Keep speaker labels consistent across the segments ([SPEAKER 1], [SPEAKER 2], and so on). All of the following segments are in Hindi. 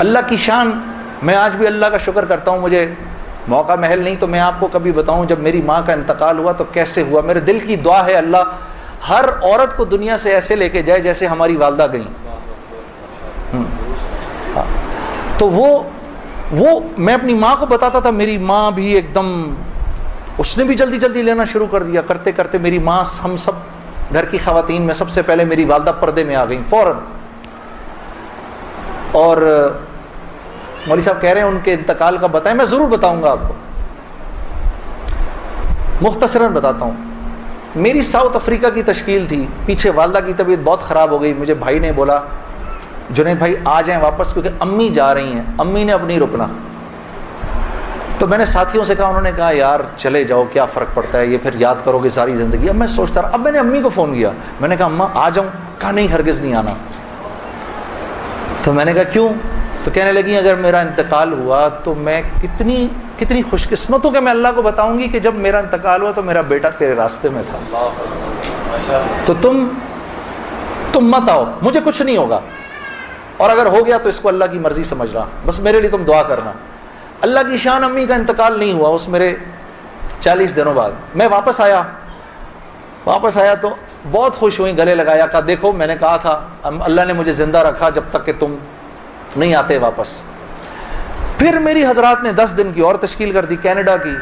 [SPEAKER 1] अल्लाह की शान, मैं आज भी अल्लाह का शुक्र करता हूँ, मुझे मौका महल नहीं तो मैं आपको कभी बताऊँ जब मेरी माँ का इंतकाल हुआ तो कैसे हुआ। मेरे दिल की दुआ है अल्लाह हर औरत को दुनिया से ऐसे लेके जाए जैसे हमारी वालदा गई। तो वो मैं अपनी माँ को बताता था, मेरी माँ भी एकदम, उसने भी जल्दी जल्दी लेना शुरू कर दिया। करते करते मेरी माँ, हम सब घर की ख़वातीन में सबसे पहले मेरी वालदा पर्दे में आ गई फ़ौरन। और मौलवी साहब कह रहे हैं उनके इंतकाल का बताएं, मैं ज़रूर बताऊंगा आपको, मुख्तसरन बताता हूँ। मेरी साउथ अफ्रीका की तश्कील थी, पीछे वालदा की तबीयत बहुत ख़राब हो गई। मुझे भाई ने बोला जुनैद भाई आ जाएं वापस, क्योंकि अम्मी जा रही हैं, अम्मी ने अब नहीं रुकना। तो मैंने साथियों से कहा, उन्होंने कहा यार चले जाओ, क्या फ़र्क पड़ता है, ये फिर याद करोगे सारी ज़िंदगी। अब मैं सोचता रहा, अब मैंने अम्मी को फ़ोन किया, मैंने कहा अम्मा आ जाऊँ? कहा नहीं, हरगिज़ नहीं आना। तो मैंने कहा क्यों? तो कहने लगी अगर मेरा इंतकाल हुआ तो मैं कितनी खुशकिस्मत हूँ कि मैं अल्लाह को बताऊँगी कि जब मेरा इंतकाल हुआ तो मेरा बेटा तेरे रास्ते में था, तो तुम मत आओ, मुझे कुछ नहीं होगा, और अगर हो गया तो इसको अल्लाह की मर्ज़ी समझना, बस मेरे लिए तुम दुआ करना। अल्लाह की शान, अम्मी का इंतकाल नहीं हुआ उस मेरे 40 दिनों बाद। मैं वापस आया तो बहुत खुश हुई, गले लगाया, कहा देखो मैंने कहा था, अल्लाह ने मुझे ज़िंदा रखा जब तक कि तुम नहीं आते वापस। फिर मेरी हजरात ने 10 दिन की और तश्कील कर दी, कनाडा की।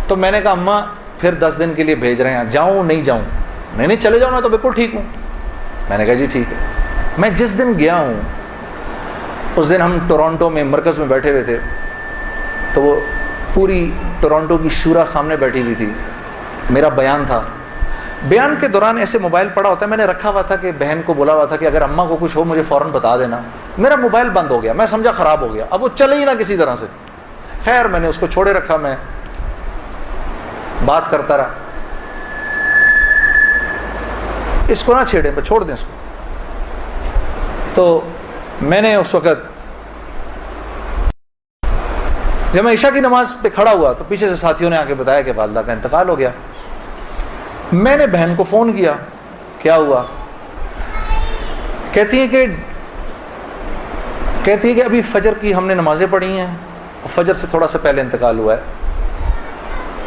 [SPEAKER 1] तो मैंने कहा अम्मा फिर 10 दिन के लिए भेज रहे हैं, जाऊँ नहीं जाऊँ? नहीं चले जाओ, मैं तो बिल्कुल ठीक हूँ। मैंने कहा जी ठीक है। मैं जिस दिन गया हूँ उस दिन हम टोरंटो में मरकज़ में बैठे हुए थे, तो वो पूरी टोरंटो की शूरा सामने बैठी हुई थी, मेरा बयान था। बयान के दौरान ऐसे मोबाइल पड़ा होता है, मैंने रखा हुआ था कि बहन को बोला हुआ था कि अगर अम्मा को कुछ हो मुझे फ़ौरन बता देना। मेरा मोबाइल बंद हो गया, मैं समझा ख़राब हो गया, अब वो चले ही ना किसी तरह से। खैर मैंने उसको छोड़े रखा, मैं बात करता रहा, इसको ना छेड़े पर छोड़ दें इसको। तो मैंने उस वक़्त जब मैं इशा की नमाज पे खड़ा हुआ तो पीछे से साथियों ने आके बताया कि वालदा का इंतकाल हो गया। मैंने बहन को फ़ोन किया, क्या हुआ? कहती है कि अभी फजर की हमने नमाज़ें पढ़ी हैं और फजर से थोड़ा सा पहले इंतकाल हुआ है,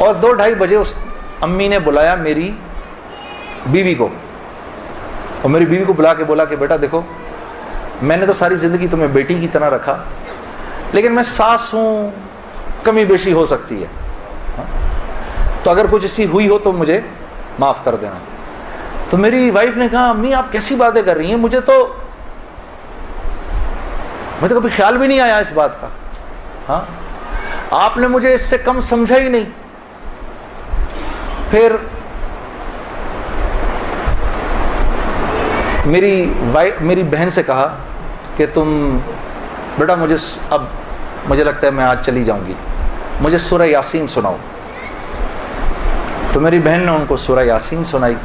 [SPEAKER 1] और 2-2:30 बजे उस अम्मी ने बुलाया मेरी बीवी को, और मेरी बीवी को बुला के बोला कि बेटा देखो मैंने तो सारी ज़िंदगी तुम्हें बेटी की तरह रखा, लेकिन मैं सास हूँ, कमी बेशी हो सकती है, तो अगर कुछ ऐसी हुई हो तो मुझे माफ़ कर देना। तो मेरी वाइफ ने कहा अम्मी आप कैसी बातें कर रही हैं, मुझे तो कभी ख्याल भी नहीं आया इस बात का। हाँ, आपने मुझे इससे कम समझा ही नहीं। फिर मेरी बहन से कहा कि तुम बेटा मुझे लगता है मैं आज चली जाऊंगी, मुझे सूरह यासीन सुनाओ। तो मेरी बहन ने उनको सूरह यासीन सुनाई।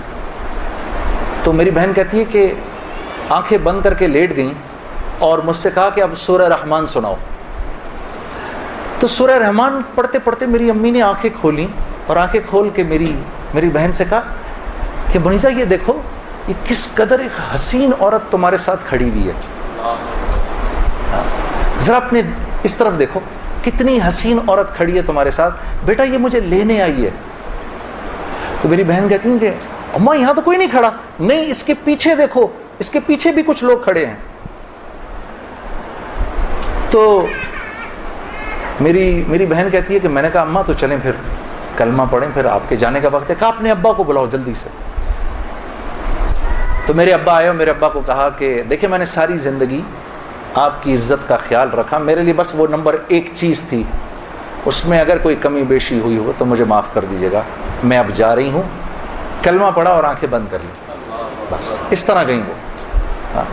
[SPEAKER 1] तो मेरी बहन कहती है कि आंखें बंद करके लेट गई और मुझसे कहा कि अब सूरह रहमान सुनाओ। तो सूरह रहमान पढ़ते पढ़ते मेरी अम्मी ने आंखें खोली, और आंखें खोल के मेरी बहन से कहा कि मुनीसा ये देखो ये किस कदर एक हसीन औरत तुम्हारे साथ खड़ी हुई है, ज़रा अपने इस तरफ देखो, कितनी हसीन औरत खड़ी है तुम्हारे साथ, बेटा ये मुझे लेने आई है। तो मेरी बहन कहती है कि अम्मा यहाँ तो कोई नहीं खड़ा। नहीं, इसके पीछे देखो, इसके पीछे भी कुछ लोग खड़े हैं। तो मेरी बहन कहती है कि मैंने कहा अम्मा तो चलें फिर कलमा पढ़ें, फिर आपके जाने का वक्त है। कहा अपने अब्बा को बुलाओ जल्दी से। तो मेरे अब्बा आए और मेरे अब्बा को कहा कि देखिए मैंने सारी ज़िंदगी आपकी इज़्ज़त का ख्याल रखा, मेरे लिए बस वो नंबर 1 चीज़ थी, उसमें अगर कोई कमी बेशी हुई हो तो मुझे माफ़ कर दीजिएगा, मैं अब जा रही हूँ। कलमा पढ़ा और आंखें बंद कर ली, बस इस तरह गई वो। हाँ।